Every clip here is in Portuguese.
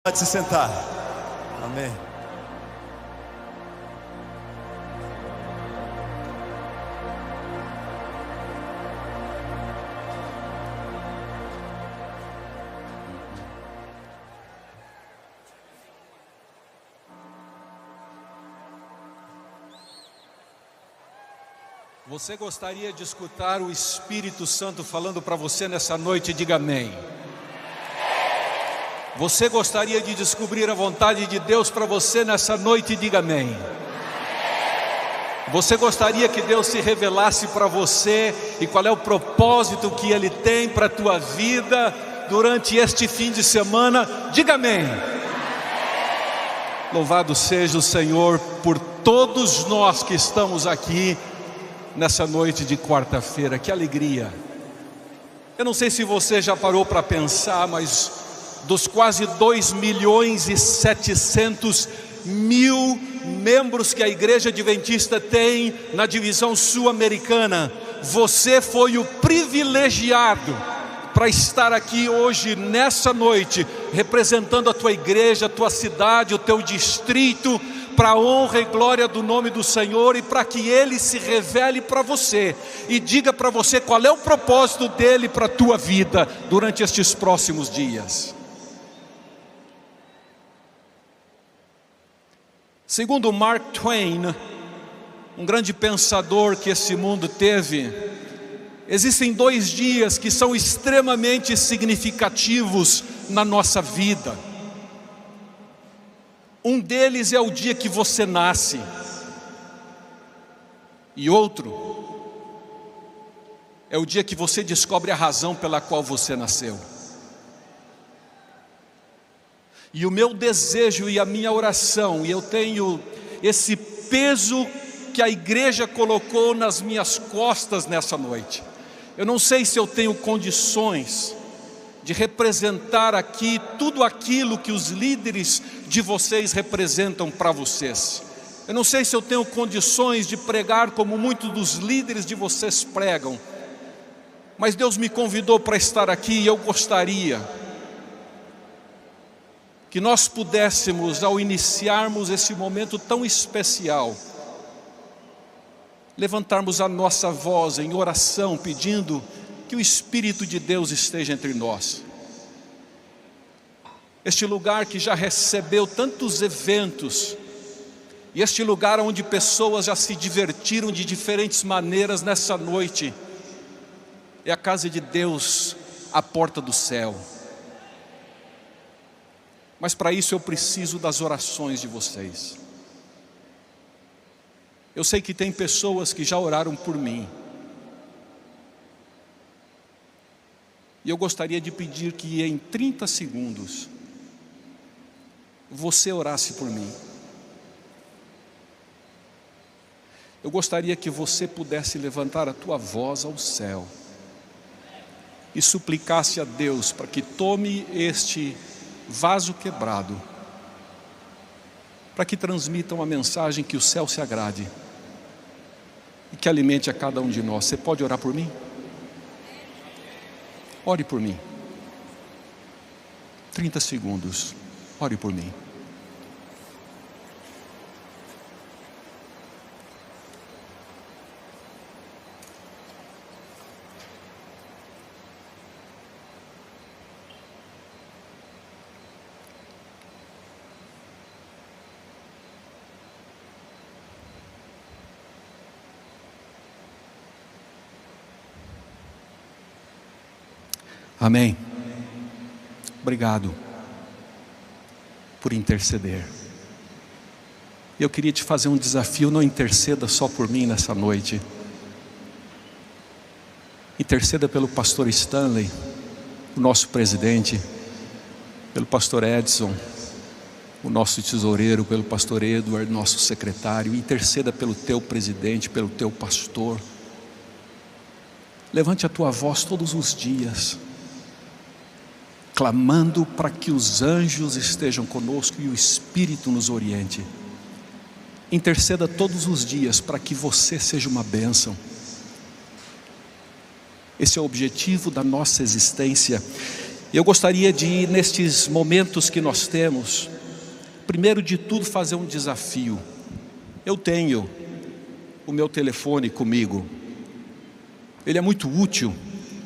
Pode se sentar. Amém. Você gostaria de escutar o Espírito Santo falando para você nessa noite? Diga amém. Você gostaria de descobrir a vontade de Deus para você nessa noite? Diga amém. Você gostaria que Deus se revelasse para você e qual é o propósito que Ele tem para a tua vida durante este fim de semana? Diga amém. Louvado seja o Senhor por todos nós que estamos aqui nessa noite de quarta-feira. Que alegria! Eu não sei se você já parou para pensar, mas dos quase 2.700.000 membros que a Igreja Adventista tem na divisão sul-americana, você foi o privilegiado para estar aqui hoje, nessa noite, representando a tua igreja, a tua cidade, o teu distrito, para a honra e glória do nome do Senhor, e para que Ele se revele para você e diga para você qual é o propósito dEle para a tua vida durante estes próximos dias. Segundo Mark Twain, um grande pensador que esse mundo teve, existem 2 dias que são extremamente significativos na nossa vida. Um deles é o dia que você nasce, e outro é o dia que você descobre a razão pela qual você nasceu. E o meu desejo e a minha oração, e eu tenho esse peso que a igreja colocou nas minhas costas nessa noite. Eu não sei se eu tenho condições de representar aqui tudo aquilo que os líderes de vocês representam para vocês. Eu não sei se eu tenho condições de pregar como muitos dos líderes de vocês pregam. Mas Deus me convidou para estar aqui, e eu gostaria que nós pudéssemos, ao iniciarmos esse momento tão especial, levantarmos a nossa voz em oração, pedindo que o Espírito de Deus esteja entre nós. Este lugar que já recebeu tantos eventos, e este lugar onde pessoas já se divertiram de diferentes maneiras nessa noite, é a casa de Deus, a porta do céu. Mas para isso eu preciso das orações de vocês. Eu sei que tem pessoas que já oraram por mim. E eu gostaria de pedir que em 30 segundos você orasse por mim. Eu gostaria que você pudesse levantar a tua voz ao céu e suplicasse a Deus para que tome este vaso quebrado, para que transmita uma mensagem que o céu se agrade e que alimente a cada um de nós. Você pode orar por mim? Ore por mim. 30 segundos. Ore por mim. Amém. Obrigado por interceder. Eu queria te fazer um desafio: não interceda só por mim nessa noite. Interceda pelo pastor Stanley, o nosso presidente, pelo pastor Edson, o nosso tesoureiro, pelo pastor Edward, nosso secretário. Interceda pelo teu presidente, pelo teu pastor. Levante a tua voz todos os dias, clamando para que os anjos estejam conosco e o Espírito nos oriente. Interceda todos os dias para que você seja uma bênção. Esse é o objetivo da nossa existência. Eu gostaria de, nestes momentos que nós temos, primeiro de tudo fazer um desafio. Eu tenho o meu telefone comigo. Ele é muito útil.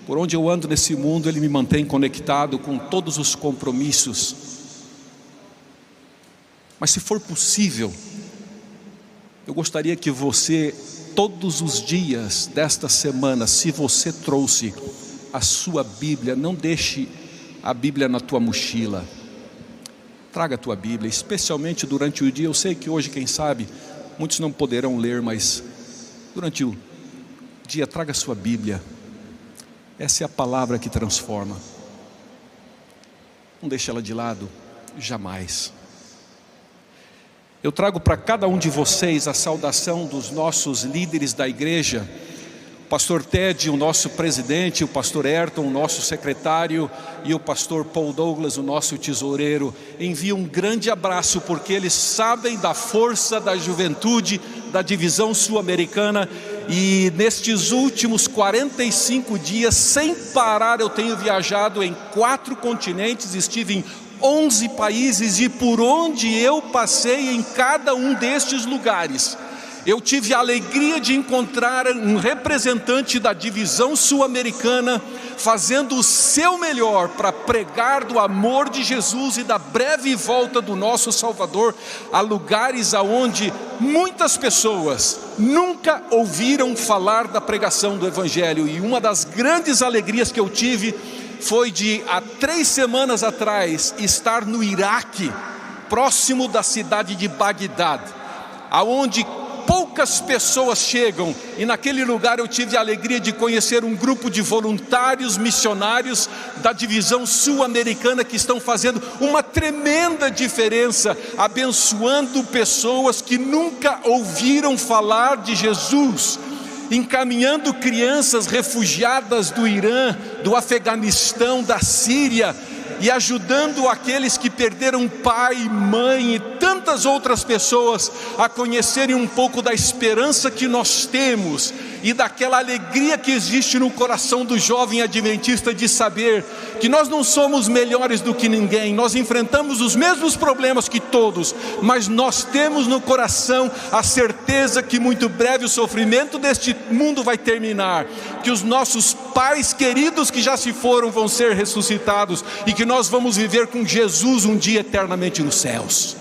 Por onde eu ando nesse mundo, ele me mantém conectado com todos os compromissos. Mas se for possível, eu gostaria que você, todos os dias desta semana, se você trouxe a sua Bíblia, não deixe a Bíblia na tua mochila. Traga a tua Bíblia, especialmente durante o dia. Eu sei que hoje, quem sabe, muitos não poderão ler, mas durante o dia, traga a sua Bíblia. Essa é a palavra que transforma. Não deixe ela de lado, jamais. Eu trago para cada um de vocês a saudação dos nossos líderes da igreja. O pastor Ted, o nosso presidente, o pastor Ayrton, o nosso secretário, e o pastor Paul Douglas, o nosso tesoureiro. Envio um grande abraço, porque eles sabem da força da juventude da divisão sul-americana. E nestes últimos 45 dias, sem parar, eu tenho viajado em 4 continentes, estive em 11 países, e por onde eu passei em cada um destes lugares, eu tive a alegria de encontrar um representante da divisão sul-americana fazendo o seu melhor para pregar do amor de Jesus e da breve volta do nosso Salvador a lugares aonde muitas pessoas nunca ouviram falar da pregação do Evangelho. E uma das grandes alegrias que eu tive foi de, há 3 semanas atrás, estar no Iraque, próximo da cidade de Bagdad, aonde poucas pessoas chegam, e naquele lugar eu tive a alegria de conhecer um grupo de voluntários missionários da divisão sul-americana que estão fazendo uma tremenda diferença, abençoando pessoas que nunca ouviram falar de Jesus, encaminhando crianças refugiadas do Irã, do Afeganistão, da Síria, e ajudando aqueles que perderam pai, mãe e tantas outras pessoas a conhecerem um pouco da esperança que nós temos e daquela alegria que existe no coração do jovem adventista de saber que nós não somos melhores do que ninguém, nós enfrentamos os mesmos problemas que todos, mas nós temos no coração a certeza que muito breve o sofrimento deste mundo vai terminar, que os nossos pais queridos que já se foram vão ser ressuscitados e que nós vamos viver com Jesus um dia eternamente nos céus.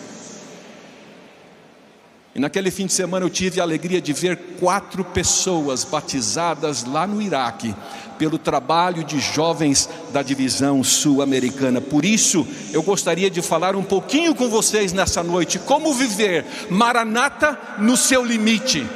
E naquele fim de semana eu tive a alegria de ver 4 pessoas batizadas lá no Iraque, pelo trabalho de jovens da divisão sul-americana. Por isso eu gostaria de falar um pouquinho com vocês nessa noite, como viver Maranata no seu limite.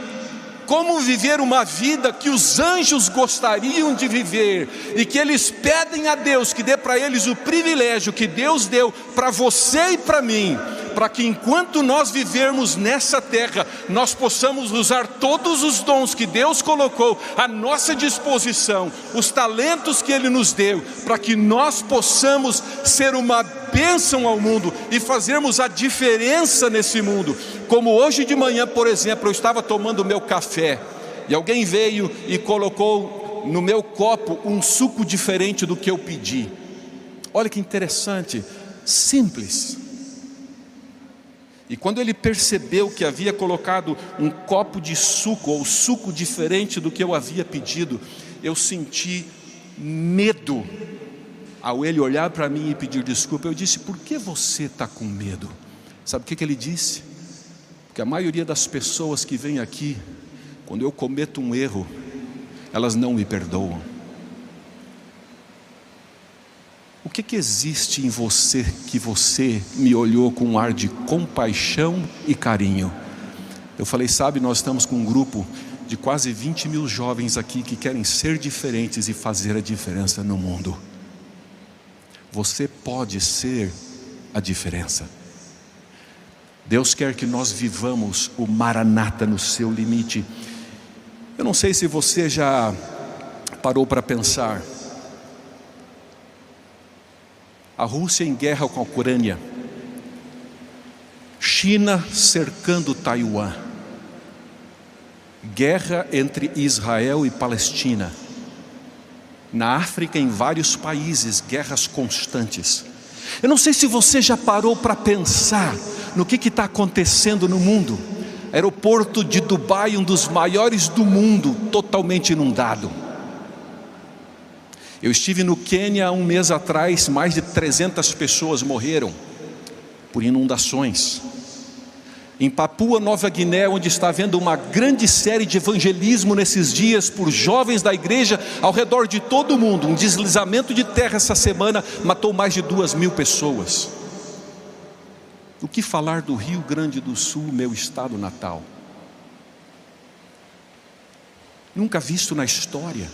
Como viver uma vida que os anjos gostariam de viver e que eles pedem a Deus que dê para eles o privilégio que Deus deu para você e para mim, para que enquanto nós vivermos nessa terra, nós possamos usar todos os dons que Deus colocou à nossa disposição, os talentos que Ele nos deu, para que nós possamos ser uma bênção ao mundo e fazermos a diferença nesse mundo. Como hoje de manhã, por exemplo, eu estava tomando o meu café e alguém veio e colocou no meu copo um suco diferente do que eu pedi. Olha que interessante, simples. E quando ele percebeu que havia colocado um copo de suco, ou suco diferente do que eu havia pedido, eu senti medo ao ele olhar para mim e pedir desculpa. Eu disse: por que você está com medo? Sabe o que ele disse? Porque a maioria das pessoas que vêm aqui, quando eu cometo um erro, elas não me perdoam. O que existe em você que você me olhou com um ar de compaixão e carinho? Eu falei: sabe, nós estamos com um grupo de quase 20 mil jovens aqui que querem ser diferentes e fazer a diferença no mundo. Você pode ser a diferença. Deus quer que nós vivamos o Maranata no seu limite. Eu não sei se você já parou para pensar. A Rússia em guerra com a Ucrânia, China cercando Taiwan, guerra entre Israel e Palestina, Na África, em vários países, guerras constantes. Eu não sei se você já parou para pensar no que está acontecendo no mundo. Aeroporto de Dubai, um dos maiores do mundo, totalmente inundado. Eu estive no Quênia há um mês atrás, mais de 300 pessoas morreram por inundações. Em Papua Nova Guiné, onde está havendo uma grande série de evangelismo nesses dias por jovens da igreja ao redor de todo o mundo, um deslizamento de terra essa semana matou mais de 2.000 pessoas. O que falar do Rio Grande do Sul, meu estado natal? Nunca visto na história.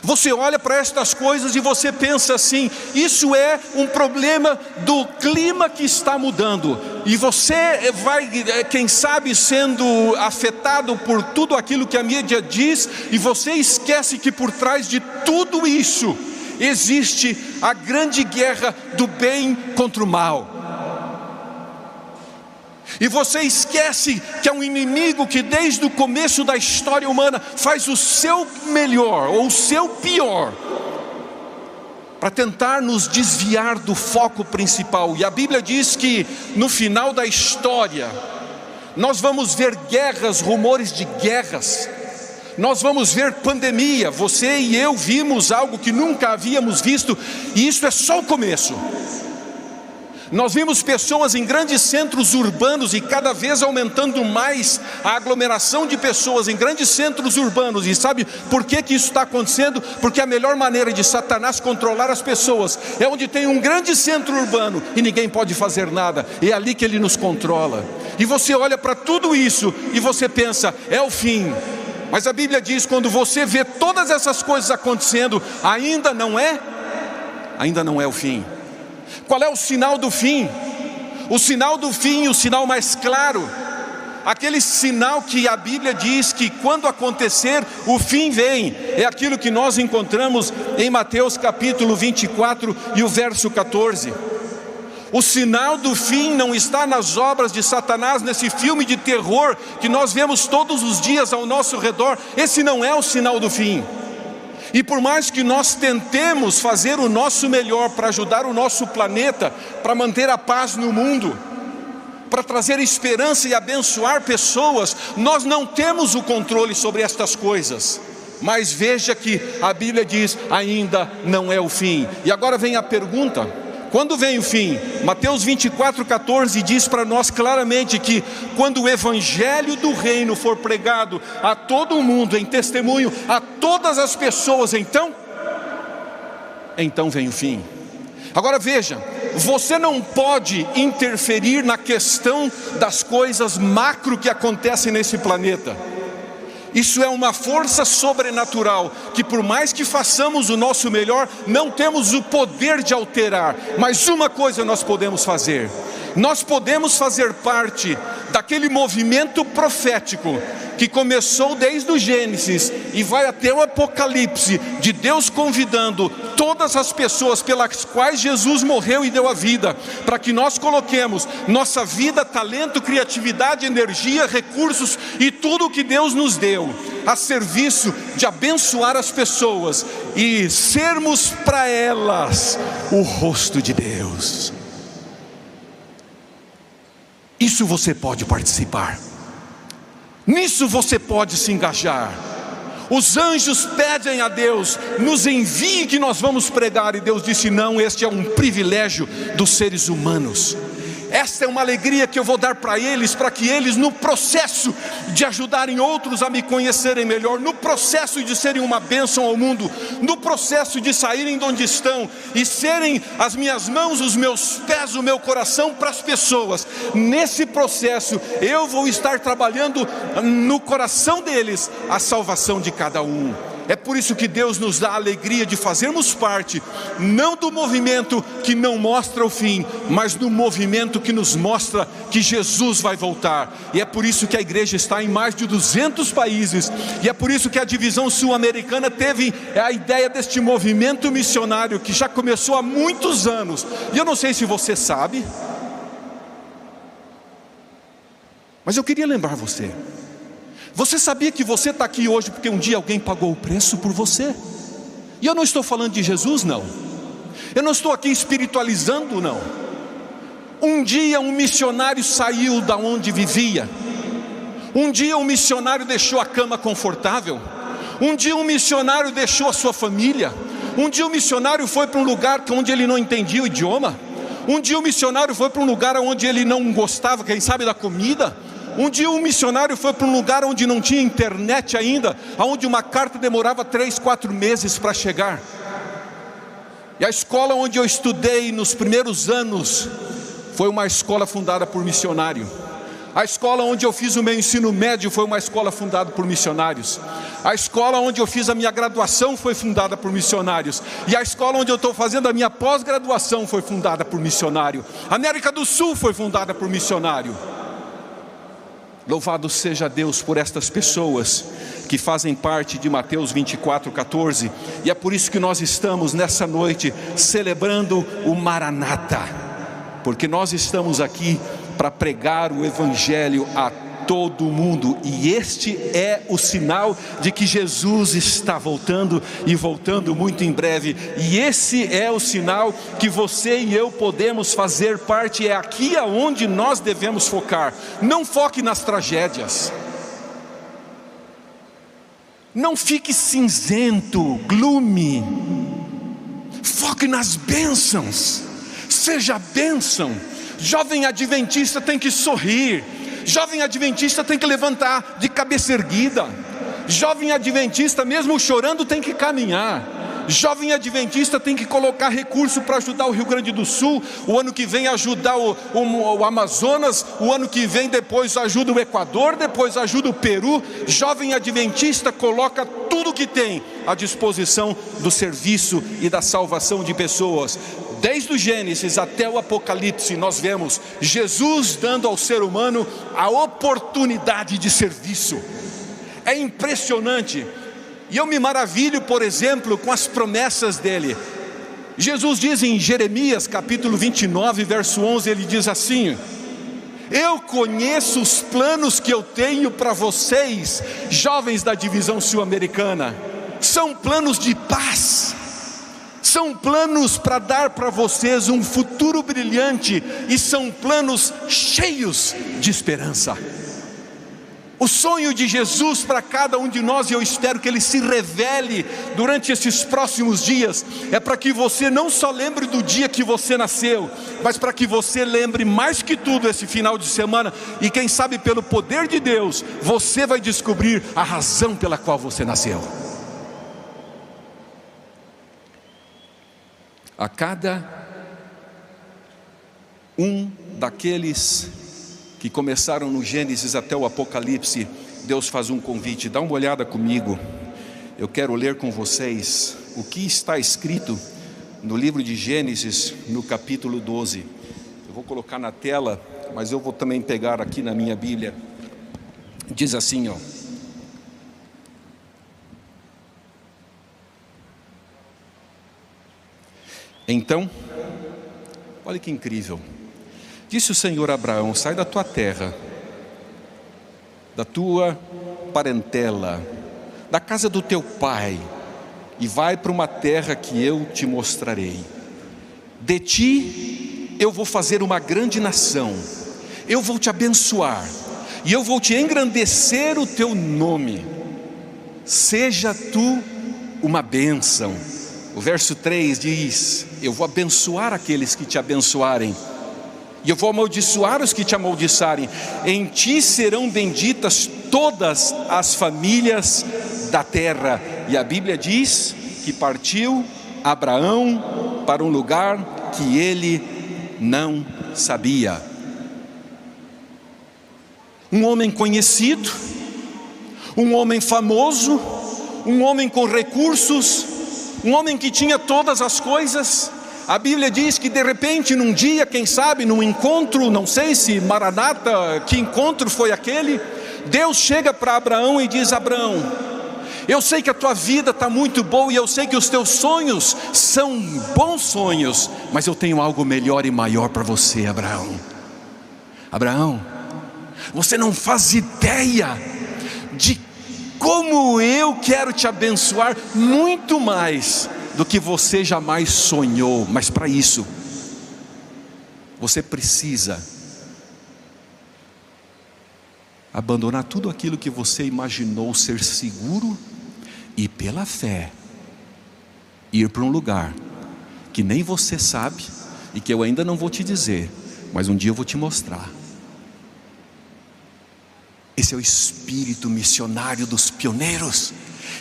Você olha para estas coisas e você pensa assim: isso é um problema do clima que está mudando, e você vai, quem sabe, sendo afetado por tudo aquilo que a mídia diz, e você esquece que por trás de tudo isso existe a grande guerra do bem contra o mal. E você esquece que é um inimigo que desde o começo da história humana faz o seu melhor ou o seu pior para tentar nos desviar do foco principal. E a Bíblia diz que no final da história nós vamos ver guerras, rumores de guerras. Nós vamos ver pandemia. Você e eu vimos algo que nunca havíamos visto, e isso é só o começo. Nós vimos pessoas em grandes centros urbanos e cada vez aumentando mais a aglomeração de pessoas em grandes centros urbanos. E sabe por que isso está acontecendo? Porque a melhor maneira de Satanás controlar as pessoas é onde tem um grande centro urbano e ninguém pode fazer nada. É ali que ele nos controla. E você olha para tudo isso e você pensa: é o fim. Mas a Bíblia diz, quando você vê todas essas coisas acontecendo, ainda não é o fim. Qual é o sinal do fim? O sinal do fim, o sinal mais claro, aquele sinal que a Bíblia diz que quando acontecer, o fim vem, é aquilo que nós encontramos em Mateus capítulo 24 e o verso 14. O sinal do fim não está nas obras de Satanás, nesse filme de terror que nós vemos todos os dias ao nosso redor. Esse não é o sinal do fim. E por mais que nós tentemos fazer o nosso melhor para ajudar o nosso planeta, para manter a paz no mundo, para trazer esperança e abençoar pessoas, nós não temos o controle sobre estas coisas. Mas veja que a Bíblia diz: ainda não é o fim. E agora vem a pergunta: quando vem o fim? Mateus 24:14 diz para nós claramente que quando o evangelho do reino for pregado a todo o mundo, em testemunho a todas as pessoas, então vem o fim. Agora veja, você não pode interferir na questão das coisas macro que acontecem nesse planeta. Isso é uma força sobrenatural, que por mais que façamos o nosso melhor, não temos o poder de alterar. Mas uma coisa nós podemos fazer: nós podemos fazer parte daquele movimento profético que começou desde o Gênesis e vai até o Apocalipse, de Deus convidando todas as pessoas pelas quais Jesus morreu e deu a vida, para que nós coloquemos nossa vida, talento, criatividade, energia, recursos e tudo o que Deus nos deu a serviço de abençoar as pessoas e sermos para elas o rosto de Deus. Isso você pode participar, nisso você pode se engajar. Os anjos pedem a Deus: nos envie que nós vamos pregar. E Deus disse: não, este é um privilégio dos seres humanos. Esta é uma alegria que eu vou dar para eles, para que eles, no processo de ajudarem outros a me conhecerem melhor, no processo de serem uma bênção ao mundo, no processo de saírem de onde estão e serem as minhas mãos, os meus pés, o meu coração para as pessoas, nesse processo eu vou estar trabalhando no coração deles a salvação de cada um. É por isso que Deus nos dá a alegria de fazermos parte, não do movimento que não mostra o fim, mas do movimento que nos mostra que Jesus vai voltar. E é por isso que a igreja está em mais de 200 países, e é por isso que a divisão sul-americana teve a ideia deste movimento missionário, que já começou há muitos anos. E eu não sei se você sabe, mas eu queria lembrar você. Você sabia que você está aqui hoje porque um dia alguém pagou o preço por você? E eu não estou falando de Jesus, não. Eu não estou aqui espiritualizando, não. Um dia um missionário saiu da onde vivia. Um dia um missionário deixou a cama confortável. Um dia um missionário deixou a sua família. Um dia um missionário foi para um lugar onde ele não entendia o idioma. Um dia um missionário foi para um lugar onde ele não gostava, quem sabe, da comida. Um dia um missionário foi para um lugar onde não tinha internet ainda, onde uma carta demorava 3, 4 meses para chegar. E a escola onde eu estudei nos primeiros anos foi uma escola fundada por missionário. A escola onde eu fiz o meu ensino médio foi uma escola fundada por missionários. A escola onde eu fiz a minha graduação foi fundada por missionários. E a escola onde eu estou fazendo a minha pós-graduação foi fundada por missionário. A América do Sul foi fundada por missionário. Louvado seja Deus por estas pessoas que fazem parte de Mateus 24:14. E é por isso que nós estamos nessa noite celebrando o Maranata, porque nós estamos aqui para pregar o Evangelho a todo mundo, e este é o sinal de que Jesus está voltando, e voltando muito em breve. E esse é o sinal que você e eu podemos fazer parte. É aqui aonde nós devemos focar. Não foque nas tragédias, não fique cinzento, gloomy. Foque nas bênçãos, seja bênção. Jovem adventista tem que sorrir. Jovem adventista tem que levantar de cabeça erguida. Jovem adventista, mesmo chorando, tem que caminhar. Jovem adventista tem que colocar recurso para ajudar o Rio Grande do Sul. O ano que vem ajudar o Amazonas. O ano que vem depois ajuda o Equador. Depois ajuda o Peru. Jovem adventista coloca tudo que tem à disposição do serviço e da salvação de pessoas. Desde o Gênesis até o Apocalipse, nós vemos Jesus dando ao ser humano a oportunidade de serviço. É impressionante. E eu me maravilho, por exemplo, com as promessas dele. Jesus diz em Jeremias capítulo 29, verso 11, ele diz assim: eu conheço os planos que eu tenho para vocês, jovens da divisão sul-americana. São planos de paz. São planos para dar para vocês um futuro brilhante, e são planos cheios de esperança. O sonho de Jesus para cada um de nós, e eu espero que ele se revele durante esses próximos dias, é para que você não só lembre do dia que você nasceu, mas para que você lembre mais que tudo esse final de semana, e quem sabe pelo poder de Deus, você vai descobrir a razão pela qual você nasceu. A cada um daqueles que começaram no Gênesis até o Apocalipse, Deus faz um convite. Dá uma olhada comigo. Eu quero ler com vocês o que está escrito no livro de Gênesis, no capítulo 12. Eu vou colocar na tela, mas eu vou também pegar aqui na minha Bíblia. Diz assim, ó: então, olha que incrível, disse o Senhor a Abraão: sai da tua terra, da tua parentela, da casa do teu pai, e vai para uma terra que eu te mostrarei. De ti eu vou fazer uma grande nação, eu vou te abençoar, e eu vou te engrandecer o teu nome. Seja tu uma bênção. O verso 3 diz: eu vou abençoar aqueles que te abençoarem, e eu vou amaldiçoar os que te amaldiçarem. Em ti serão benditas todas as famílias da terra. E a Bíblia diz que partiu Abraão para um lugar que ele não sabia. Um homem conhecido, um homem famoso, um homem com recursos, um homem que tinha todas as coisas. A Bíblia diz que de repente, num dia, quem sabe, num encontro, não sei se Maranata, que encontro foi aquele, Deus chega para Abraão e diz: Abraão, eu sei que a tua vida está muito boa, e eu sei que os teus sonhos são bons sonhos, mas eu tenho algo melhor e maior para você, Abraão. Abraão, você não faz ideia de como eu quero te abençoar muito mais do que você jamais sonhou. Mas para isso, você precisa abandonar tudo aquilo que você imaginou ser seguro e, pela fé, ir para um lugar que nem você sabe e que eu ainda não vou te dizer, mas um dia eu vou te mostrar. Esse é o espírito missionário dos pioneiros.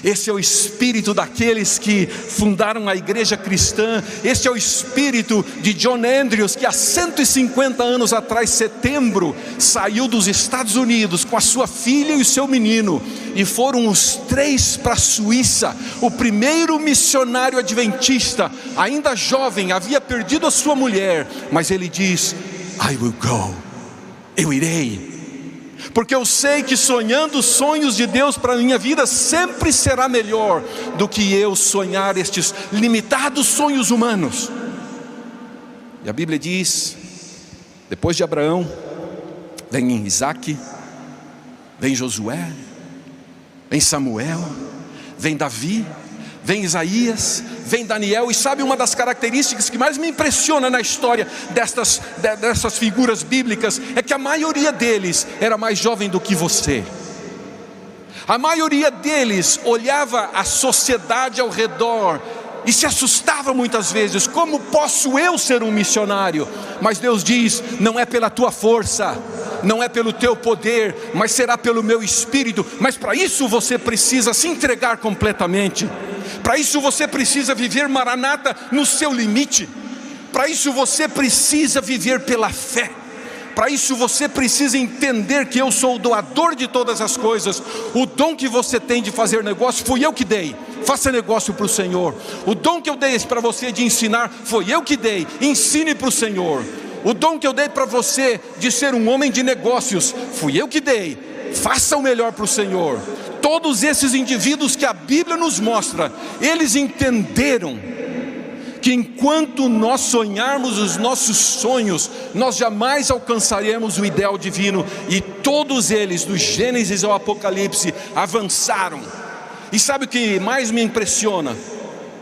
Esse é o espírito daqueles que fundaram a igreja cristã. Esse é o espírito de John Andrews, que há 150 anos atrás, setembro, saiu dos Estados Unidos com a sua filha e o seu menino, e foram os três para a Suíça. O primeiro missionário adventista, ainda jovem, havia perdido a sua mulher, mas ele diz: I will go, eu irei, porque eu sei que sonhando os sonhos de Deus para a minha vida sempre será melhor do que eu sonhar estes limitados sonhos humanos. E a Bíblia diz, depois de Abraão, vem Isaac, vem Josué, vem Samuel, vem Davi, vem Isaías, vem Daniel. E sabe uma das características que mais me impressiona na história dessas figuras bíblicas? É que a maioria deles era mais jovem do que você. A maioria deles olhava a sociedade ao redor e se assustava muitas vezes: como posso eu ser um missionário? Mas Deus diz: não é pela tua força, não é pelo teu poder, mas será pelo meu espírito. Mas para isso você precisa se entregar completamente. Para isso você precisa viver Maranata no seu limite. Para isso você precisa viver pela fé. Para isso você precisa entender que eu sou o doador de todas as coisas. O dom que você tem de fazer negócio, fui eu que dei. Faça negócio para o Senhor. O dom que eu dei para você de ensinar, foi eu que dei. Ensine para o Senhor. O dom que eu dei para você de ser um homem de negócios, fui eu que dei. Faça o melhor para o Senhor. Todos esses indivíduos que a Bíblia nos mostra, eles entenderam que enquanto nós sonharmos os nossos sonhos, nós jamais alcançaremos o ideal divino. E todos eles, do Gênesis ao Apocalipse, avançaram. E sabe o que mais me impressiona?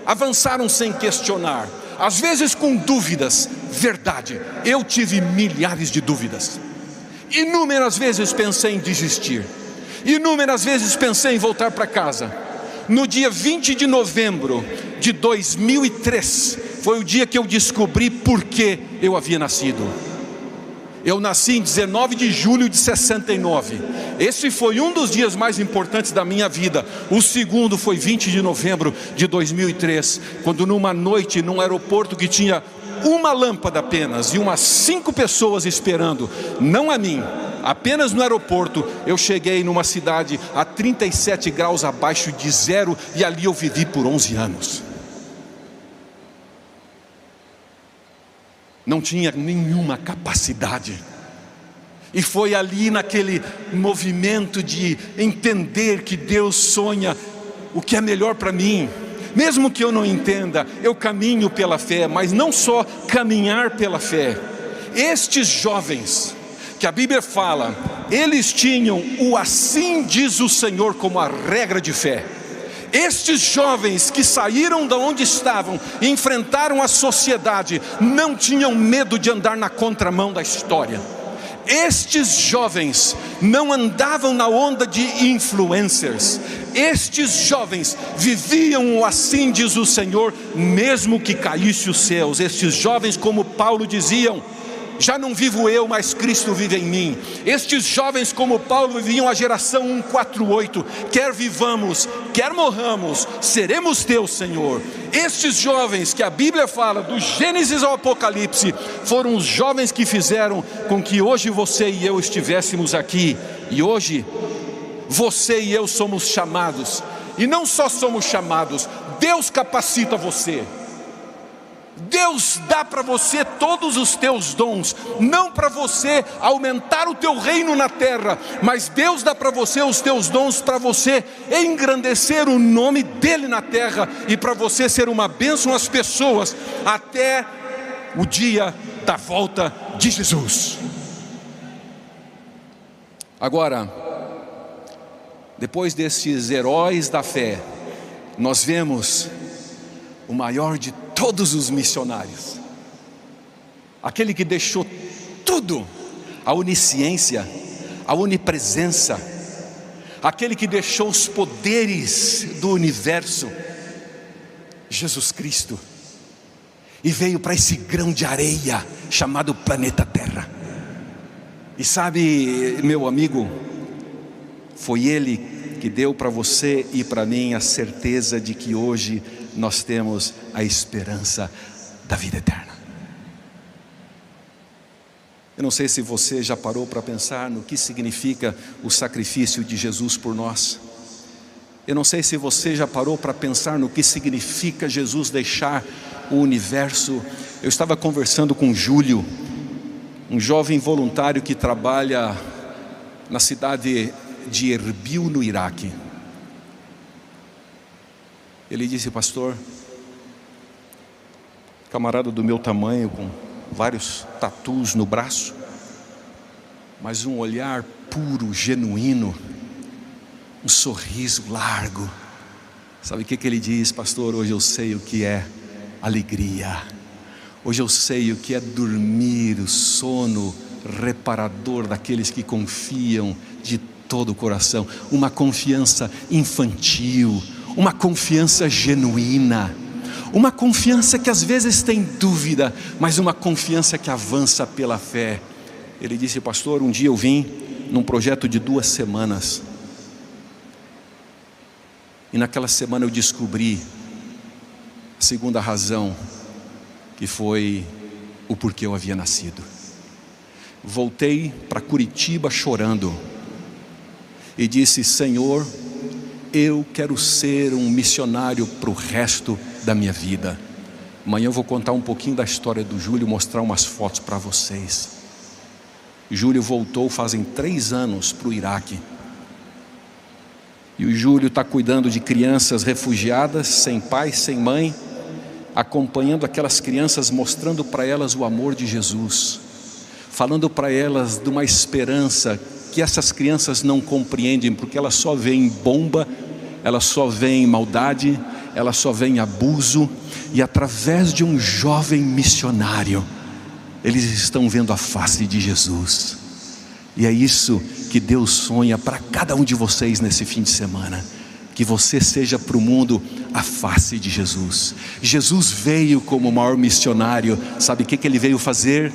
Avançaram sem questionar, às vezes com dúvidas. Verdade, eu tive milhares de dúvidas. Inúmeras vezes pensei em desistir. Inúmeras vezes pensei em voltar para casa. No dia 20 de novembro de 2003, foi o dia que eu descobri por que eu havia nascido. Eu nasci em 19 de julho de 69. Esse foi um dos dias mais importantes da minha vida. O segundo foi 20 de novembro de 2003, quando numa noite, num aeroporto que tinha uma lâmpada apenas e umas 5 pessoas esperando, não a mim, apenas no aeroporto, eu cheguei numa cidade a 37 graus abaixo de zero, e ali eu vivi por 11 anos. Não tinha nenhuma capacidade. E foi ali naquele movimento de entender que Deus sonha o que é melhor para mim. Mesmo que eu não entenda, eu caminho pela fé, mas não só caminhar pela fé. Estes jovens que a Bíblia fala, eles tinham o assim diz o Senhor como a regra de fé. Estes jovens que saíram de onde estavam e enfrentaram a sociedade, não tinham medo de andar na contramão da história. Estes jovens não andavam na onda de influencers. Estes jovens viviam o assim diz o Senhor, mesmo que caísse os céus. Estes jovens, como Paulo diziam, já não vivo eu, mas Cristo vive em mim. Estes jovens, como Paulo, viviam a geração 148. Quer vivamos, quer morramos, seremos teus, Senhor. Estes jovens que a Bíblia fala, do Gênesis ao Apocalipse, foram os jovens que fizeram com que hoje você e eu estivéssemos aqui. E hoje, você e eu somos chamados. E não só somos chamados, Deus capacita você. Deus dá para você todos os teus dons, não para você aumentar o teu reino na terra, mas Deus dá para você os teus dons para você engrandecer o nome dele na terra e para você ser uma bênção às pessoas até o dia da volta de Jesus. Agora, depois desses heróis da fé, nós vemos o maior de todos os missionários, aquele que deixou tudo, a onisciência, a onipresença, aquele que deixou os poderes do universo, Jesus Cristo, e veio para esse grão de areia chamado planeta Terra. E sabe, meu amigo, foi Ele que deu para você e para mim a certeza de que hoje nós temos a esperança da vida eterna. Eu não sei se você já parou para pensar no que significa o sacrifício de Jesus por nós. Eu não sei se você já parou para pensar no que significa Jesus deixar o universo. Eu estava conversando com Júlio, um jovem voluntário que trabalha na cidade de Erbil, no Iraque. Ele disse: pastor, camarada do meu tamanho, com vários tatus no braço, mas um olhar puro, genuíno, um sorriso largo. Sabe o que ele diz? Pastor, hoje eu sei o que é alegria, hoje eu sei o que é dormir, o sono reparador daqueles que confiam de todo o coração, uma confiança infantil, uma confiança genuína, uma confiança que às vezes tem dúvida, mas uma confiança que avança pela fé. Ele disse: pastor, um dia eu vim num projeto de 2 semanas, e naquela semana eu descobri a segunda razão, que foi o porquê eu havia nascido. Voltei para Curitiba chorando e disse: Senhor, eu quero ser um missionário para o resto da minha vida. Amanhã eu vou contar um pouquinho da história do Júlio, mostrar umas fotos para vocês. Júlio voltou fazem 3 anos para o Iraque. E o Júlio está cuidando de crianças refugiadas, sem pai, sem mãe, acompanhando aquelas crianças, mostrando para elas o amor de Jesus, falando para elas de uma esperança que essas crianças não compreendem, porque elas só veem bomba, elas só veem maldade, elas só veem abuso, e através de um jovem missionário, eles estão vendo a face de Jesus. E é isso que Deus sonha para cada um de vocês nesse fim de semana, que você seja para o mundo a face de Jesus. Jesus veio como o maior missionário. Sabe o que Ele veio fazer?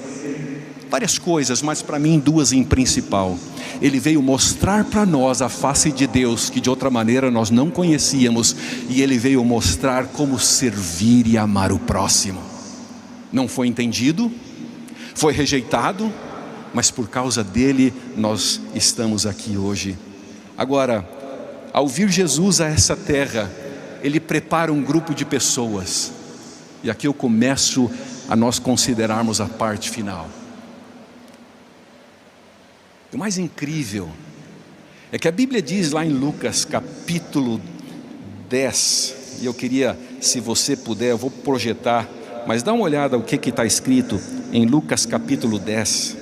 Várias coisas, mas para mim 2 em principal. Ele veio mostrar para nós a face de Deus, que de outra maneira nós não conhecíamos, e Ele veio mostrar como servir e amar o próximo. Não foi entendido, foi rejeitado, mas por causa dele nós estamos aqui hoje. Agora, ao vir Jesus a essa terra, Ele prepara um grupo de pessoas, e aqui eu começo a nós considerarmos a parte final. O mais incrível é que a Bíblia diz lá em Lucas capítulo 10, e eu queria, se você puder, eu vou projetar, mas dá uma olhada o que está escrito em Lucas capítulo 10,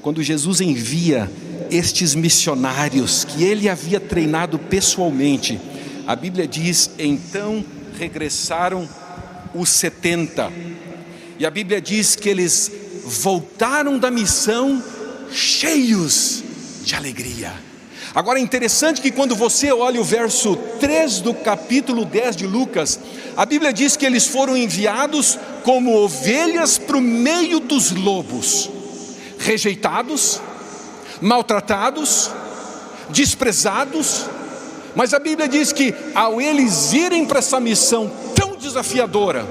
quando Jesus envia estes missionários que Ele havia treinado pessoalmente. A Bíblia diz: então regressaram os 70, e a Bíblia diz que eles voltaram da missão cheios de alegria. Agora é interessante que quando você olha o verso 3 do capítulo 10 de Lucas, a Bíblia diz que eles foram enviados como ovelhas para o meio dos lobos, rejeitados, maltratados, desprezados. Mas a Bíblia diz que ao eles irem para essa missão tão desafiadora,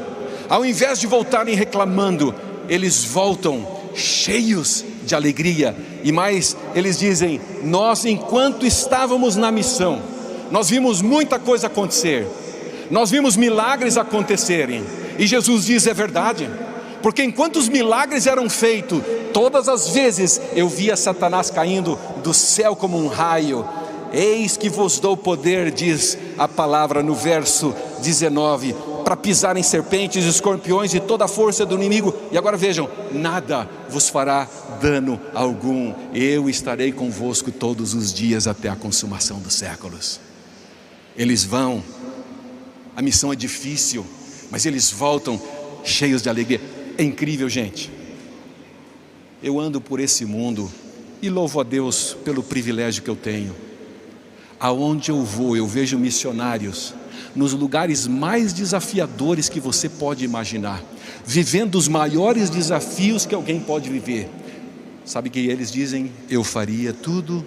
ao invés de voltarem reclamando, eles voltam cheios de alegria. E mais, eles dizem: nós, enquanto estávamos na missão, nós vimos muita coisa acontecer, nós vimos milagres acontecerem. E Jesus diz: é verdade, porque enquanto os milagres eram feitos, todas as vezes eu via Satanás caindo do céu como um raio. Eis que vos dou poder, diz a palavra no verso 19, para pisar em serpentes, escorpiões e toda a força do inimigo. E agora vejam: nada vos fará dano algum, eu estarei convosco todos os dias até a consumação dos séculos. Eles vão, a missão é difícil, mas eles voltam cheios de alegria. É incrível, gente. Eu ando por esse mundo e louvo a Deus pelo privilégio que eu tenho. Aonde eu vou, eu vejo missionários nos lugares mais desafiadores que você pode imaginar, vivendo os maiores desafios que alguém pode viver. Sabe que eles dizem: eu faria tudo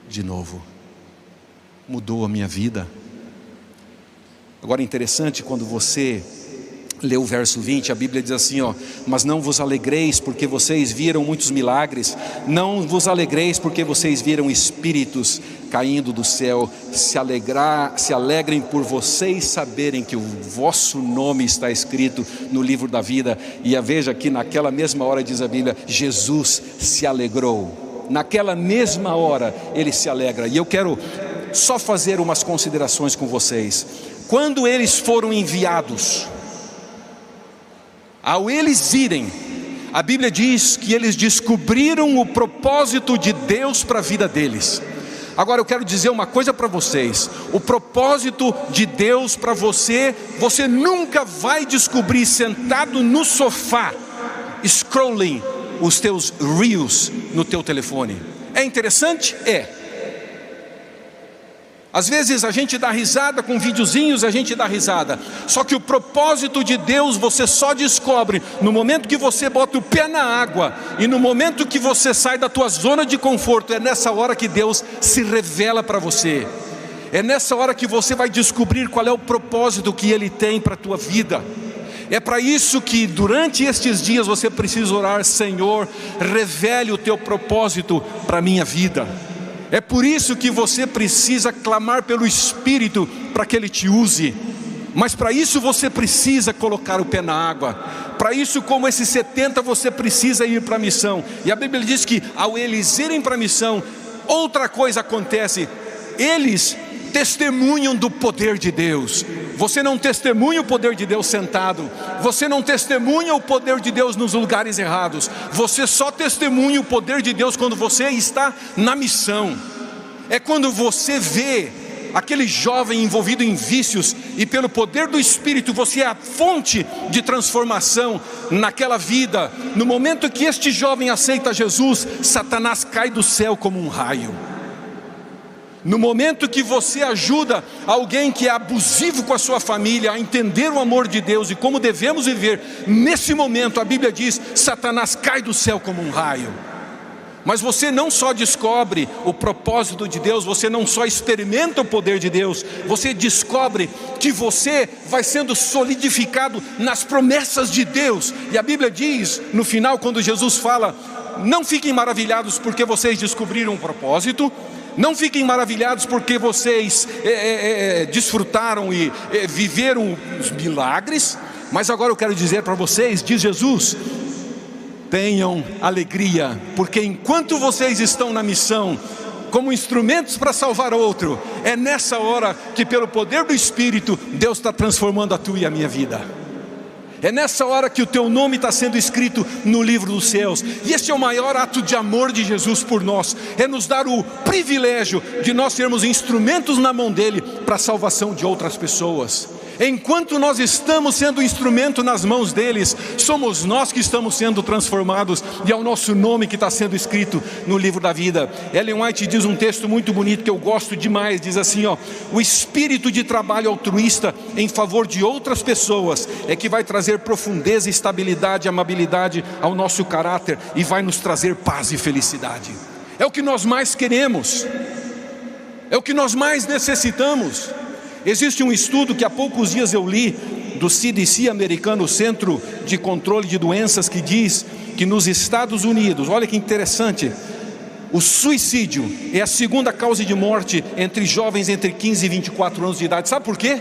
de novo. Mudou a minha vida. Agora é interessante quando você lê o verso 20, a Bíblia diz assim, mas não vos alegreis porque vocês viram muitos milagres, não vos alegreis porque vocês viram espíritos caindo do céu, se alegrem por vocês saberem que o vosso nome está escrito no livro da vida. E veja que naquela mesma hora, diz a Bíblia, Jesus se alegrou. Naquela mesma hora ele se alegra. E eu quero só fazer umas considerações com vocês. Quando eles foram enviados, ao eles irem, a Bíblia diz que eles descobriram o propósito de Deus para a vida deles. Agora eu quero dizer uma coisa para vocês: o propósito de Deus para você, você nunca vai descobrir sentado no sofá, scrolling os teus reels no teu telefone. É interessante? É. Às vezes a gente dá risada com videozinhos, a gente dá risada. Só que o propósito de Deus você só descobre no momento que você bota o pé na água e no momento que você sai da tua zona de conforto. É nessa hora que Deus se revela para você. É nessa hora que você vai descobrir qual é o propósito que Ele tem para a tua vida. É para isso que durante estes dias você precisa orar: Senhor, revele o teu propósito para a minha vida. É por isso que você precisa clamar pelo Espírito para que Ele te use. Mas para isso você precisa colocar o pé na água. Para isso, como esses 70, você precisa ir para a missão. E a Bíblia diz que ao eles irem para a missão, outra coisa acontece: eles testemunham do poder de Deus. Você não testemunha o poder de Deus sentado, você não testemunha o poder de Deus nos lugares errados, você só testemunha o poder de Deus quando você está na missão. É quando você vê aquele jovem envolvido em vícios e pelo poder do Espírito você é a fonte de transformação naquela vida. No momento que este jovem aceita Jesus, Satanás cai do céu como um raio. No momento que você ajuda alguém que é abusivo com a sua família a entender o amor de Deus e como devemos viver, nesse momento a Bíblia diz, Satanás cai do céu como um raio. Mas você não só descobre o propósito de Deus, você não só experimenta o poder de Deus, você descobre que você vai sendo solidificado nas promessas de Deus. E a Bíblia diz no final, quando Jesus fala: não fiquem maravilhados porque vocês descobriram um propósito, não fiquem maravilhados porque vocês desfrutaram e viveram os milagres, mas agora eu quero dizer para vocês, diz Jesus: tenham alegria, porque enquanto vocês estão na missão, como instrumentos para salvar outro, é nessa hora que pelo poder do Espírito, Deus está transformando a tua e a minha vida. É nessa hora que o teu nome está sendo escrito no livro dos céus. E esse é o maior ato de amor de Jesus por nós. É nos dar o privilégio de nós sermos instrumentos na mão dele para a salvação de outras pessoas. Enquanto nós estamos sendo instrumento nas mãos deles, somos nós que estamos sendo transformados, e é o nosso nome que está sendo escrito no livro da vida. Ellen White diz um texto muito bonito que eu gosto demais, diz assim, o espírito de trabalho altruísta em favor de outras pessoas é que vai trazer profundeza, estabilidade, amabilidade ao nosso caráter e vai nos trazer paz e felicidade. É o que nós mais queremos, é o que nós mais necessitamos. Existe um estudo que há poucos dias eu li, do CDC americano, o Centro de Controle de Doenças, que diz que nos Estados Unidos, olha que interessante, o suicídio é a segunda causa de morte entre jovens entre 15 e 24 anos de idade. Sabe por quê?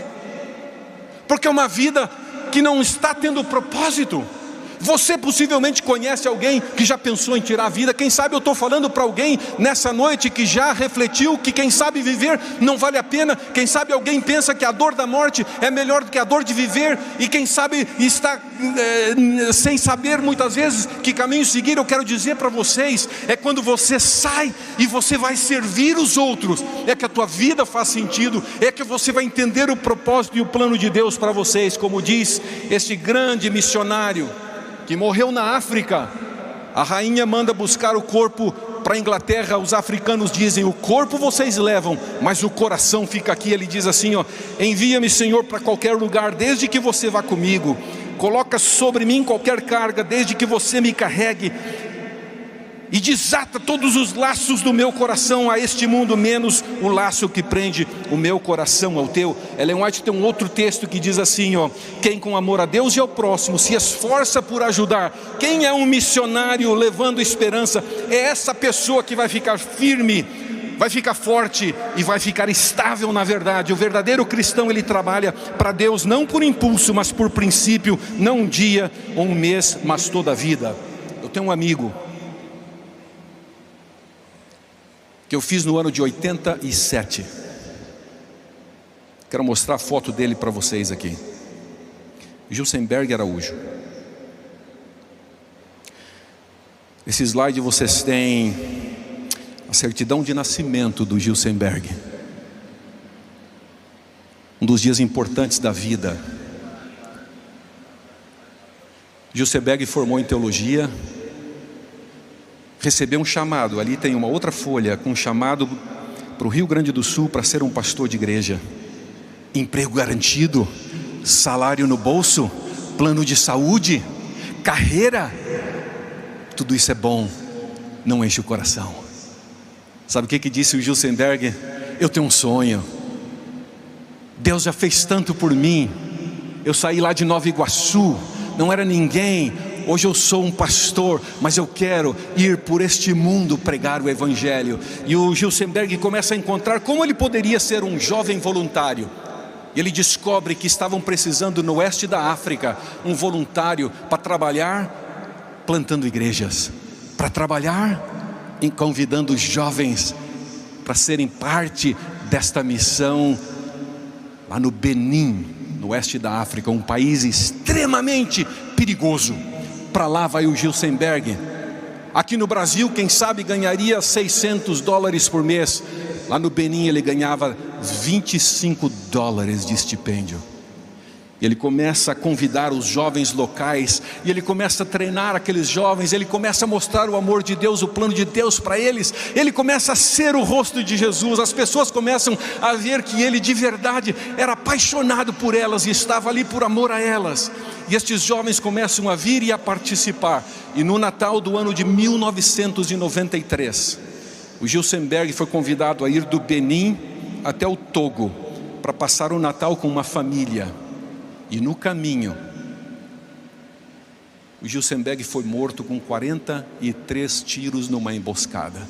Porque é uma vida que não está tendo propósito. Você possivelmente conhece alguém que já pensou em tirar a vida. Quem sabe eu estou falando para alguém nessa noite que já refletiu que quem sabe viver não vale a pena. Quem sabe alguém pensa que a dor da morte é melhor do que a dor de viver, e quem sabe está sem saber muitas vezes que caminho seguir. Eu quero dizer para vocês, é quando você sai e você vai servir os outros, é que a tua vida faz sentido, é que você vai entender o propósito e o plano de Deus para vocês. Como diz este grande missionário que morreu na África, a rainha manda buscar o corpo para a Inglaterra. Os africanos dizem: o corpo vocês levam, mas o coração fica aqui. Ele diz assim: envia-me, Senhor, para qualquer lugar, desde que você vá comigo. Coloca sobre mim qualquer carga, desde que você me carregue, e desata todos os laços do meu coração a este mundo, menos o laço que prende o meu coração ao teu. Ellen White tem um outro texto que diz assim: quem com amor a Deus e ao próximo se esforça por ajudar, quem é um missionário levando esperança, é essa pessoa que vai ficar firme, vai ficar forte e vai ficar estável na verdade. O verdadeiro cristão, ele trabalha para Deus não por impulso, mas por princípio, não um dia ou um mês, mas toda a vida. Eu tenho um amigo que eu fiz no ano de 87. Quero mostrar a foto dele para vocês aqui. Gilsenberg Araújo. Esse slide vocês têm a certidão de nascimento do Gilsenberg. Um dos dias importantes da vida. Gilsenberg formou em teologia, recebeu um chamado. Ali tem uma outra folha com um chamado para o Rio Grande do Sul para ser um pastor de igreja. Emprego garantido, salário no bolso, plano de saúde, carreira. Tudo isso é bom, não enche o coração. Sabe o que disse o Gilsenberg? Eu tenho um sonho. Deus já fez tanto por mim. Eu saí lá de Nova Iguaçu, não era ninguém. Hoje eu sou um pastor, mas eu quero ir por este mundo pregar o Evangelho. E o Gilsenberg começa a encontrar como ele poderia ser um jovem voluntário. Ele descobre que estavam precisando no oeste da África um voluntário para trabalhar plantando igrejas, para trabalhar convidando os jovens para serem parte desta missão lá no Benin, no oeste da África, um país extremamente perigoso. Para lá vai o Gilsenberg. Aqui no Brasil, quem sabe ganharia $600 por mês. Lá no Benin ele ganhava $25 de estipêndio. E ele começa a convidar os jovens locais, e ele começa a treinar aqueles jovens, ele começa a mostrar o amor de Deus, o plano de Deus para eles. Ele começa a ser o rosto de Jesus. As pessoas começam a ver que ele de verdade era apaixonado por elas e estava ali por amor a elas. E estes jovens começam a vir e a participar. E no Natal do ano de 1993, o Gilsenberg foi convidado a ir do Benin até o Togo para passar o Natal com uma família. E no caminho, o Gilsenberg foi morto com 43 tiros numa emboscada.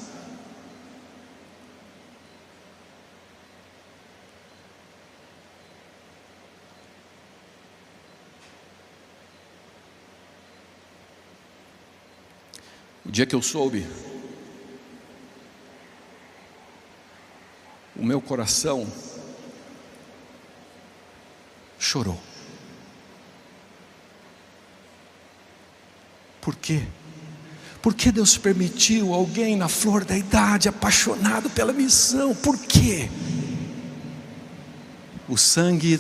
O dia que eu soube, o meu coração chorou. Por quê? Por que Deus permitiu alguém na flor da idade, apaixonado pela missão? Por quê? O sangue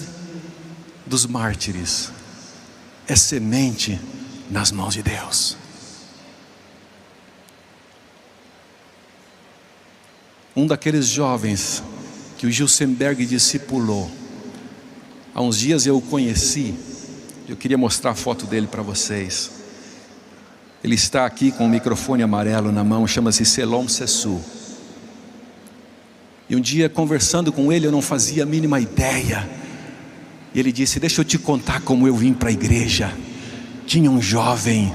dos mártires é semente nas mãos de Deus. Um daqueles jovens que o Gilsenberg discipulou, há uns dias eu o conheci. Eu queria mostrar a foto dele para vocês. Ele está aqui com o microfone amarelo na mão, chama-se Selom Sessu. E um dia, conversando com ele, eu não fazia a mínima ideia. E ele disse: deixa eu te contar como eu vim para a igreja. Tinha um jovem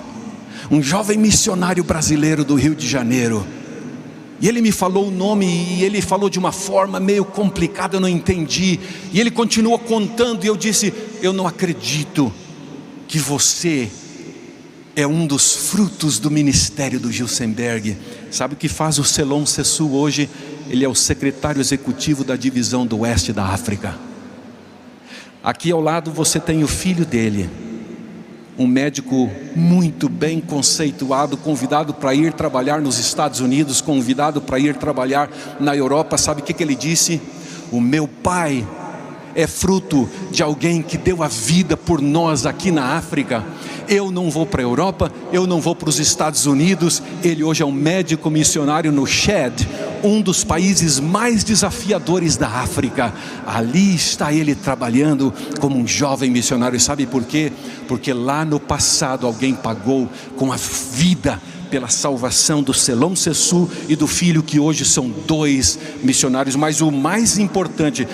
missionário brasileiro do Rio de Janeiro. E ele me falou o nome, e ele falou de uma forma meio complicada, eu não entendi. E ele continuou contando, e eu disse: eu não acredito que você é um dos frutos do ministério do Gilsenberg. Sabe o que faz o Selom Sessu hoje? Ele é o secretário executivo da divisão do Oeste da África. Aqui ao lado você tem o filho dele, um médico muito bem conceituado, convidado para ir trabalhar nos Estados Unidos, convidado para ir trabalhar na Europa. Sabe o que ele disse? O meu pai é fruto de alguém que deu a vida por nós aqui na África. Eu não vou para a Europa, eu não vou para os Estados Unidos. Ele hoje é um médico missionário no Chad, um dos países mais desafiadores da África. Ali está ele trabalhando como um jovem missionário. Sabe por quê? Porque lá no passado alguém pagou com a vida pela salvação do Selom Sessu e do filho, que hoje são 2 missionários. Mas o mais importante,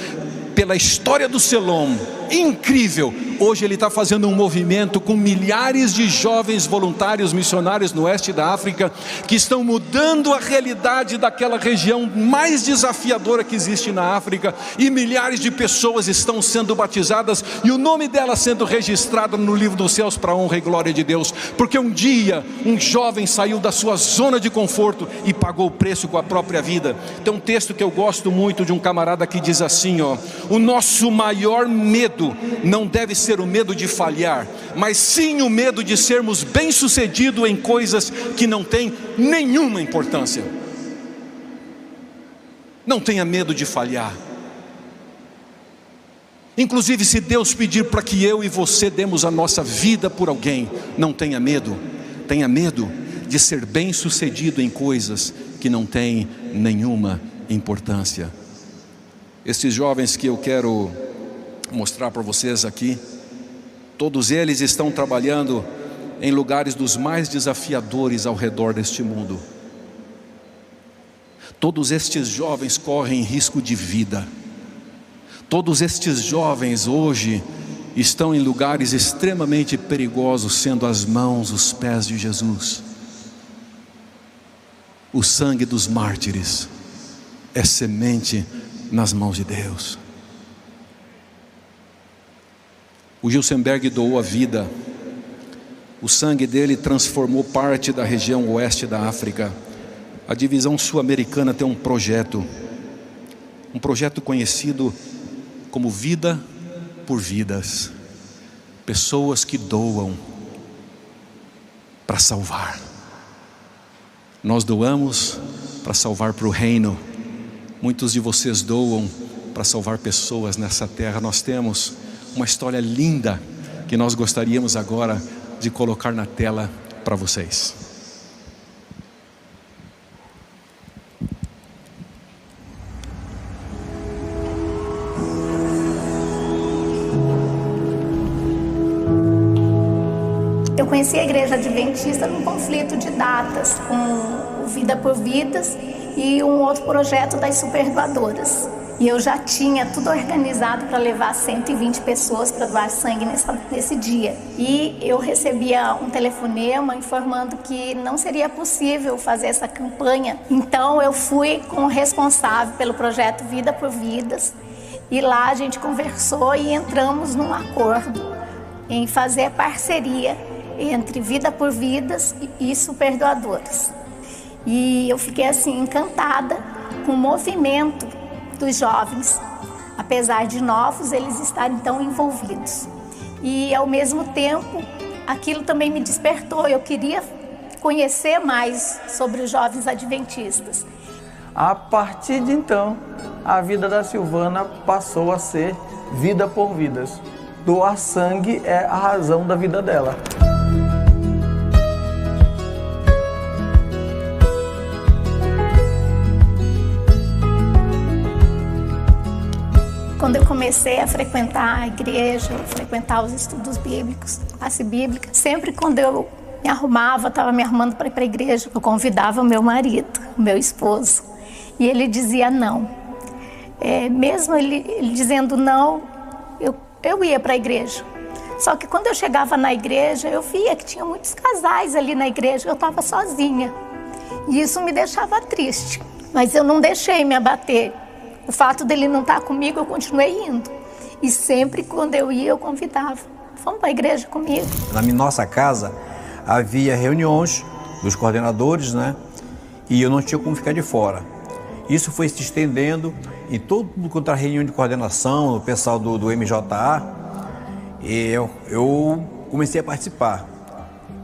pela história do Selom, incrível, hoje ele está fazendo um movimento com milhares de jovens voluntários missionários no oeste da África, que estão mudando a realidade daquela região mais desafiadora que existe na África, e milhares de pessoas estão sendo batizadas, e o nome delas sendo registrado no livro dos céus para a honra e glória de Deus, porque um dia um jovem saiu da sua zona de conforto e pagou o preço com a própria vida. Tem um texto que eu gosto muito de um camarada que diz assim, o nosso maior medo não deve ser o medo de falhar, mas sim o medo de sermos bem-sucedidos em coisas que não têm nenhuma importância. Não tenha medo de falhar. Inclusive, se Deus pedir para que eu e você demos a nossa vida por alguém, não tenha medo. Tenha medo de ser bem-sucedido em coisas que não têm nenhuma importância. Esses jovens que eu quero mostrar para vocês aqui, todos eles estão trabalhando em lugares dos mais desafiadores ao redor deste mundo. Todos estes jovens correm risco de vida. Todos estes jovens hoje estão em lugares extremamente perigosos, sendo as mãos, os pés de Jesus. O sangue dos mártires é semente nas mãos de Deus. O Gilsenberg doou a vida. O sangue dele transformou parte da região oeste da África. A divisão sul-americana tem um projeto conhecido como Vida por Vidas. Pessoas que doam para salvar. Nós doamos para salvar para o reino. Muitos de vocês doam para salvar pessoas nessa terra. Nós temos uma história linda que nós gostaríamos agora de colocar na tela para vocês. Eu conheci a Igreja Adventista num conflito de datas com o Vida por Vidas e um outro projeto das Superdoadoras. E eu já tinha tudo organizado para levar 120 pessoas para doar sangue nesse dia. E eu recebia um telefonema informando que não seria possível fazer essa campanha. Então eu fui com o responsável pelo projeto Vida por Vidas. E lá a gente conversou e entramos num acordo em fazer parceria entre Vida por Vidas e Superdoadoras. E eu fiquei assim encantada com o movimento dos jovens, apesar de novos, eles estarem tão envolvidos. E ao mesmo tempo, aquilo também me despertou. Eu queria conhecer mais sobre os jovens adventistas. A partir de então, a vida da Silvana passou a ser vida por vidas. Doar sangue é a razão da vida dela. Quando eu comecei a frequentar a igreja, frequentar os estudos bíblicos, classe bíblica, sempre quando eu me arrumava, estava me arrumando para ir para a igreja, eu convidava o meu marido, o meu esposo, e ele dizia não. Mesmo ele dizendo não, eu ia para a igreja. Só que quando eu chegava na igreja, eu via que tinha muitos casais ali na igreja, eu estava sozinha. E isso me deixava triste, mas eu não deixei me abater. O fato dele não estar comigo, eu continuei indo. E sempre quando eu ia, eu convidava. Vamos para a igreja comigo. Na nossa casa, havia reuniões dos coordenadores, né? E eu não tinha como ficar de fora. Isso foi se estendendo em todo quanto a reunião de coordenação, o pessoal do MJA, e eu comecei a participar.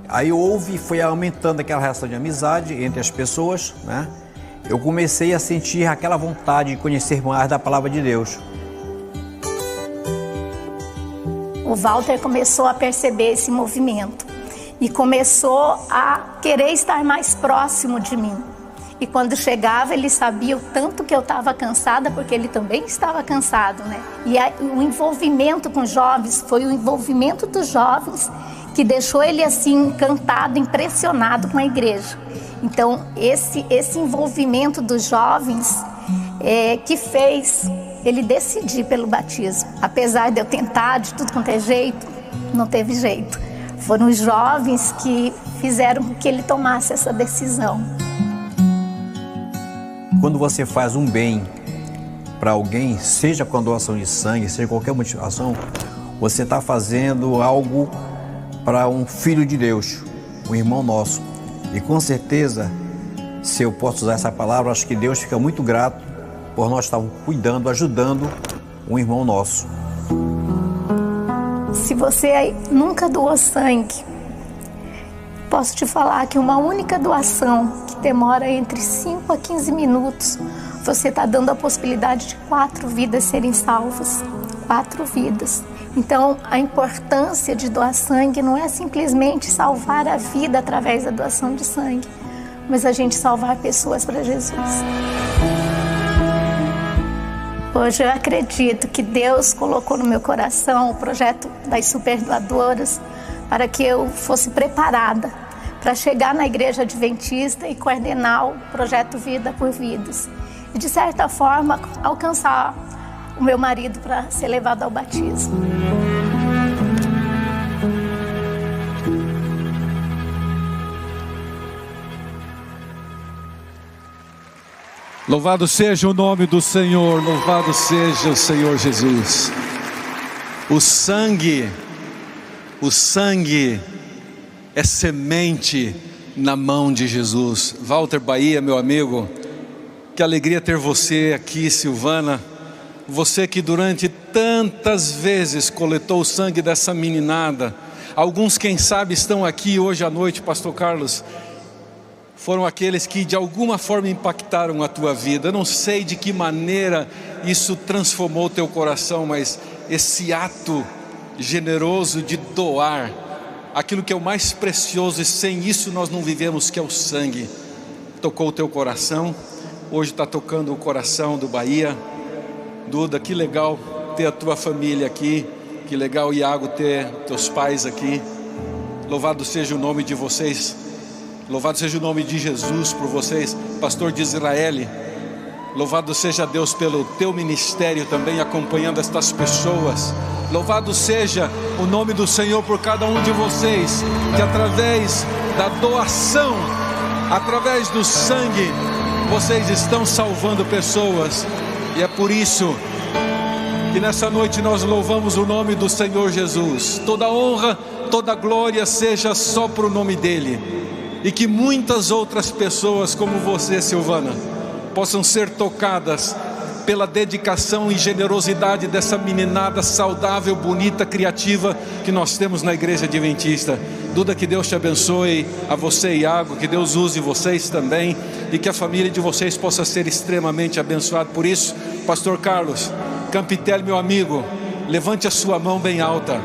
Aí foi aumentando aquela relação de amizade entre as pessoas, né? Eu comecei a sentir aquela vontade de conhecer mais da palavra de Deus. O Walter começou a perceber esse movimento e começou a querer estar mais próximo de mim. E quando chegava, ele sabia o tanto que eu estava cansada, porque ele também estava cansado, né? E o envolvimento com jovens foi o envolvimento dos jovens que deixou ele assim encantado, impressionado com a igreja. Então, esse envolvimento dos jovens que fez ele decidir pelo batismo. Apesar de eu tentar de tudo quanto é jeito, não teve jeito. Foram os jovens que fizeram com que ele tomasse essa decisão. Quando você faz um bem para alguém, seja com a doação de sangue, seja qualquer motivação, você está fazendo algo para um filho de Deus, um irmão nosso. E com certeza, se eu posso usar essa palavra, acho que Deus fica muito grato por nós estarmos cuidando, ajudando um irmão nosso. Se você nunca doou sangue, posso te falar que uma única doação que demora entre 5 a 15 minutos, você está dando a possibilidade de 4 vidas serem salvas. 4 vidas. Então, a importância de doar sangue não é simplesmente salvar a vida através da doação de sangue, mas a gente salvar pessoas para Jesus. Hoje eu acredito que Deus colocou no meu coração o projeto das Superdoadoras para que eu fosse preparada para chegar na Igreja Adventista e coordenar o projeto Vida por Vidas. E, de certa forma, alcançar o meu marido para ser levado ao batismo. Louvado seja o nome do Senhor, louvado seja o Senhor Jesus. O sangue é semente na mão de Jesus. Walter Bahia, meu amigo, que alegria ter você aqui, Silvana. Você que durante tantas vezes coletou o sangue dessa meninada. Alguns, quem sabe, estão aqui hoje à noite, Pastor Carlos. Foram aqueles que de alguma forma impactaram a tua vida. Eu não sei de que maneira isso transformou o teu coração, mas esse ato generoso de doar aquilo que é o mais precioso, e sem isso nós não vivemos, que é o sangue, tocou o teu coração. Hoje está tocando o coração do Bahia. Duda, que legal ter a tua família aqui, que legal, Iago, ter teus pais aqui. Louvado seja o nome de vocês, louvado seja o nome de Jesus por vocês. Pastor de Israel, louvado seja Deus pelo teu ministério também, acompanhando estas pessoas. Louvado seja o nome do Senhor por cada um de vocês, que através da doação, através do sangue, vocês estão salvando pessoas. E é por isso que nessa noite nós louvamos o nome do Senhor Jesus. Toda honra, toda glória seja só para o nome dEle. E que muitas outras pessoas como você, Silvana, possam ser tocadas pela dedicação e generosidade dessa meninada saudável, bonita, criativa que nós temos na Igreja Adventista. Duda, que Deus te abençoe, a você, Iago, que Deus use vocês também, e que a família de vocês possa ser extremamente abençoada. Por isso, Pastor Carlos Campitelli, meu amigo, levante a sua mão bem alta.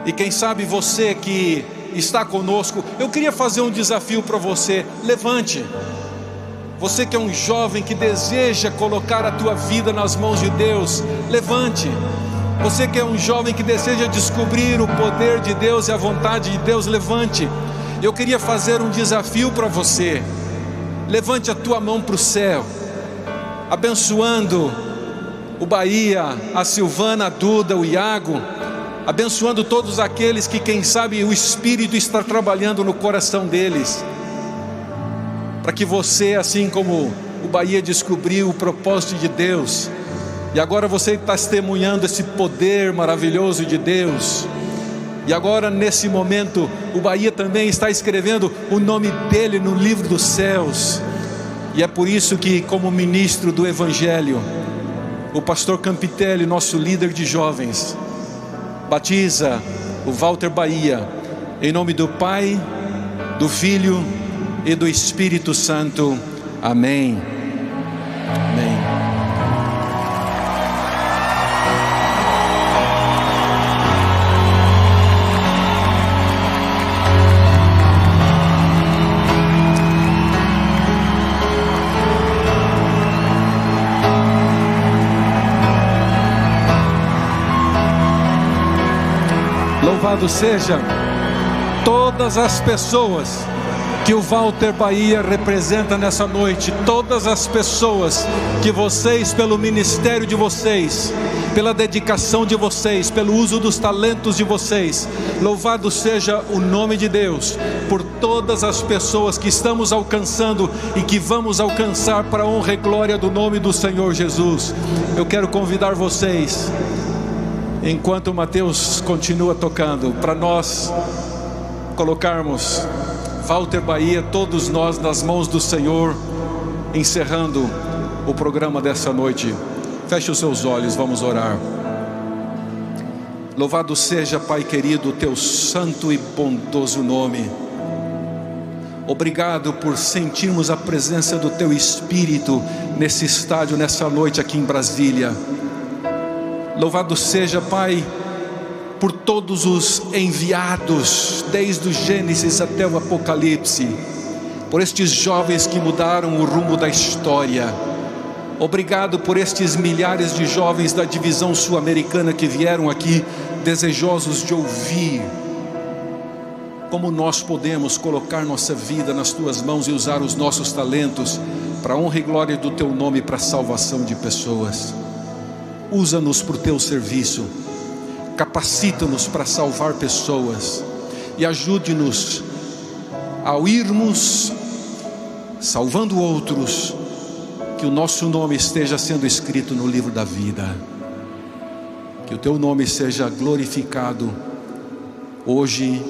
E quem sabe você que está conosco, eu queria fazer um desafio para você. Levante. Você que é um jovem que deseja colocar a tua vida nas mãos de Deus, levante. Você que é um jovem que deseja descobrir o poder de Deus e a vontade de Deus, levante. Eu queria fazer um desafio para você. Levante a tua mão para o céu, abençoando o Bahia, a Silvana, a Duda, o Iago, abençoando todos aqueles que, quem sabe, o Espírito está trabalhando no coração deles, para que você, assim como o Bahia descobriu o propósito de Deus, e agora você está testemunhando esse poder maravilhoso de Deus, E agora, nesse momento, o Bahia também está escrevendo o nome dele no livro dos céus. E é por isso que, como ministro do Evangelho, o pastor Campitelli, nosso líder de jovens, batiza o Walter Bahia, em nome do Pai, do Filho e do Espírito Santo. Amém. Amém. Louvado seja todas as pessoas que o Walter Bahia representa nessa noite, todas as pessoas que vocês, pelo ministério de vocês, pela dedicação de vocês, pelo uso dos talentos de vocês, louvado seja o nome de Deus, por todas as pessoas que estamos alcançando e que vamos alcançar para a honra e glória do nome do Senhor Jesus. Eu quero convidar vocês, enquanto o Mateus continua tocando, para nós colocarmos Walter Bahia, todos nós, nas mãos do Senhor, encerrando o programa dessa noite. Feche os seus olhos, vamos orar. Louvado seja, Pai querido, o teu santo e bondoso nome. Obrigado por sentirmos a presença do teu Espírito nesse estádio, nessa noite aqui em Brasília. Louvado seja, Pai, por todos os enviados, desde o Gênesis até o Apocalipse, por estes jovens que mudaram o rumo da história. Obrigado por estes milhares de jovens da divisão sul-americana que vieram aqui desejosos de ouvir como nós podemos colocar nossa vida nas tuas mãos e usar os nossos talentos para a honra e glória do teu nome, para a salvação de pessoas. Usa-nos para o teu serviço, capacita-nos para salvar pessoas e ajude-nos ao irmos salvando outros, que o nosso nome esteja sendo escrito no livro da vida, que o teu nome seja glorificado hoje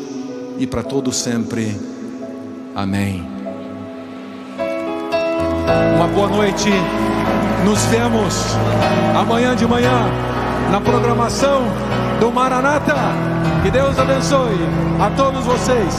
e para todo sempre. Amém. Uma boa noite. Nos vemos amanhã de manhã na programação do Maranata. Que Deus abençoe a todos vocês.